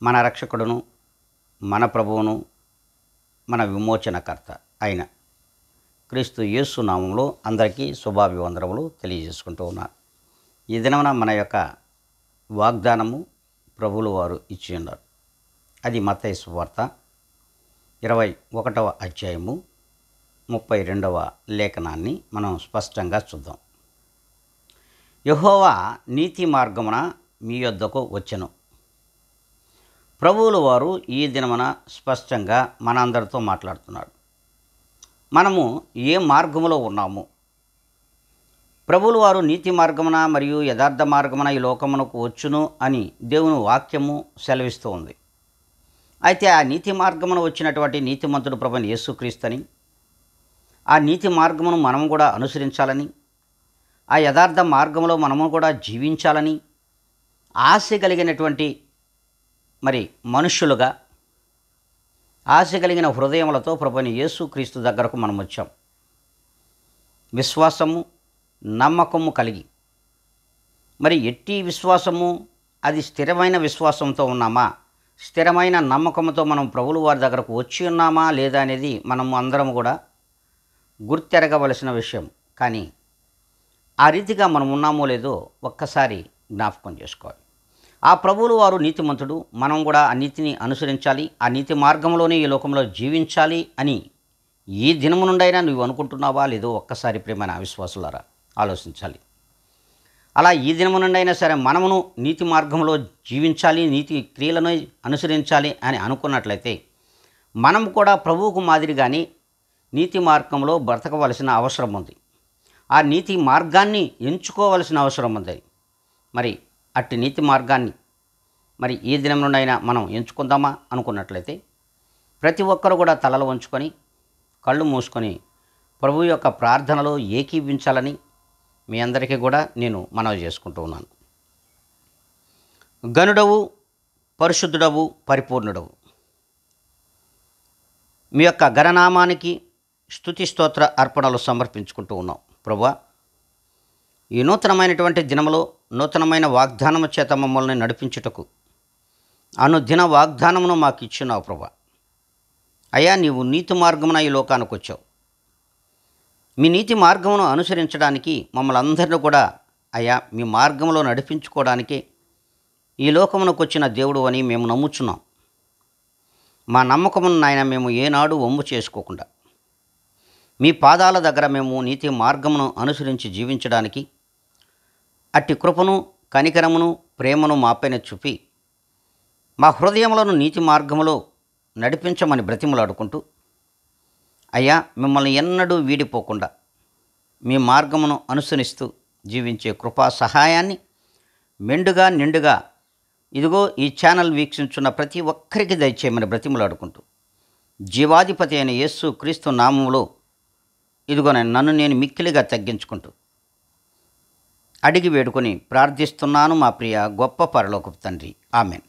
మన రక్షకుడును, మన ప్రభువును, మన విమోచనకర్త అయిన క్రీస్తు యేసు నామములో అందరికీ శుభాభివందనములు తెలియజేసుకుంటూ ఉన్నాను. ఈ దినమున మన యొక్క వాగ్దానము ప్రభువులు వారు ఇచ్చి ఉన్నారు. అది మత్తయి సువార్త 21వ అధ్యాయము 32వ లేఖనాన్ని మనం స్పష్టంగా చూద్దాం. యెహోవా నీతి మార్గమున మీ యొద్దకు వచ్చెను. ప్రభువులు వారు ఈ దినమున స్పష్టంగా మనందరితో మాట్లాడుతున్నాడు. మనము ఏ మార్గములో ఉన్నాము? ప్రభువులు వారు నీతి మార్గమున మరియు యథార్థ మార్గమున ఈ లోకమునకు వచ్చును అని దేవుని వాక్యము సెలవిస్తూ ఉంది. అయితే ఆ నీతి మార్గమున వచ్చినటువంటి నీతిమంతుడు ప్రభువైన యేసుక్రీస్తుని, ఆ నీతి మార్గమును మనము కూడా అనుసరించాలని, ఆ యథార్థ మార్గంలో మనము కూడా జీవించాలని ఆశ కలిగినటువంటి మనుష్యులుగా, ఆశ కలిగిన హృదయములతో ప్రభువైన యేసుక్రీస్తు దగ్గరకు మనం వచ్చాం. విశ్వాసము, నమ్మకము కలిగి, ఎట్టి విశ్వాసము, అది స్థిరమైన విశ్వాసంతో ఉన్నామా, స్థిరమైన నమ్మకంతో మనం ప్రభువుల వారి దగ్గరకు వచ్చి ఉన్నామా లేదా అనేది మనము అందరం కూడా గుర్తెరగవలసిన విషయం. కానీ ఆ రీతిగా మనం ఉన్నామో లేదో ఒక్కసారి జ్ఞాపకం చేసుకోవాలి. ఆ ప్రభువులు వారు నీతిమంతుడు, మనం కూడా ఆ నీతిని అనుసరించాలి, ఆ నీతి మార్గంలోనే ఈ లోకంలో జీవించాలి అని ఈ దినము నుండైనా నువ్వు అనుకుంటున్నావా లేదో ఒక్కసారి ప్రియమైన విశ్వాసులారా ఆలోచించాలి. అలా ఈ దినము నుండైనా సరే మనమును నీతి మార్గంలో జీవించాలి, నీతి క్రియలను అనుసరించాలి అని అనుకున్నట్లయితే మనం కూడా ప్రభువుకు మాదిరిగానే నీతి మార్గంలో బ్రతకవలసిన అవసరం ఉంది. ఆ నీతి మార్గాన్ని ఎంచుకోవలసిన అవసరం ఉంది. అట్టి నీతి మార్గాన్ని ఈ దినం నుండైనా మనం ఎంచుకుందామా అనుకున్నట్లయితే ప్రతి ఒక్కరు కూడా తలలు వంచుకొని కళ్ళు మూసుకొని ప్రభువు యొక్క ప్రార్థనలో ఏకీవించాలని మీ అందరికీ కూడా నేను మనవి చేసుకుంటూ ఉన్నాను. గనుడవు, పరిశుద్ధుడవు, పరిపూర్ణుడవు, మీ యొక్క గణనామానికి స్తుతి స్తోత్ర అర్పణలు సమర్పించుకుంటూ ఉన్నాం. ప్రభువా, ఈ నూతనమైనటువంటి దినములో నూతనమైన వాగ్దానము చేత మమ్మల్ని నడిపించుటకు అనుదిన వాగ్దానమును మాకు ఇచ్చున్నావు. ప్రభువా, అయ్యా, నీవు నీతి మార్గమున ఈ లోకానికి వచ్చావు. మీ నీతి మార్గమును అనుసరించడానికి మమ్మల్ని అందరినీ కూడా అయ్యా మీ మార్గంలో నడిపించుకోవడానికి ఈ లోకమునకు వచ్చిన దేవుడు అని మేము నమ్ముచున్నాం. మా నమ్మకమును నాయన మేము ఏనాడు వమ్ము చేసుకోకుండా మీ పాదాల దగ్గర మేము నీతి మార్గమును అనుసరించి జీవించడానికి అట్టి కృపను, కనికరమును, ప్రేమను మాపైన చూపి మా హృదయములను నీతి మార్గములో నడిపించమని బ్రతిమలాడుకుంటూ అయ్యా మిమ్మల్ని ఎన్నడూ వీడిపోకుండా మీ మార్గమును అనుసరిస్తూ జీవించే కృపా సహాయాన్ని మెండుగా నిండుగా ఇదిగో ఈ ఛానల్ వీక్షించున్న ప్రతి ఒక్కరికి దయచేయమని బ్రతిమలాడుకుంటూ జీవాధిపతి అయిన యేసు క్రీస్తు నామములో ఇదిగో నన్ను నేను మిక్కిలిగా తగ్గించుకుంటూ అడిగి వేడుకొని ప్రార్థిస్తున్నాను మా ప్రియ గొప్ప పరలోకపు తండ్రి. ఆమెన్.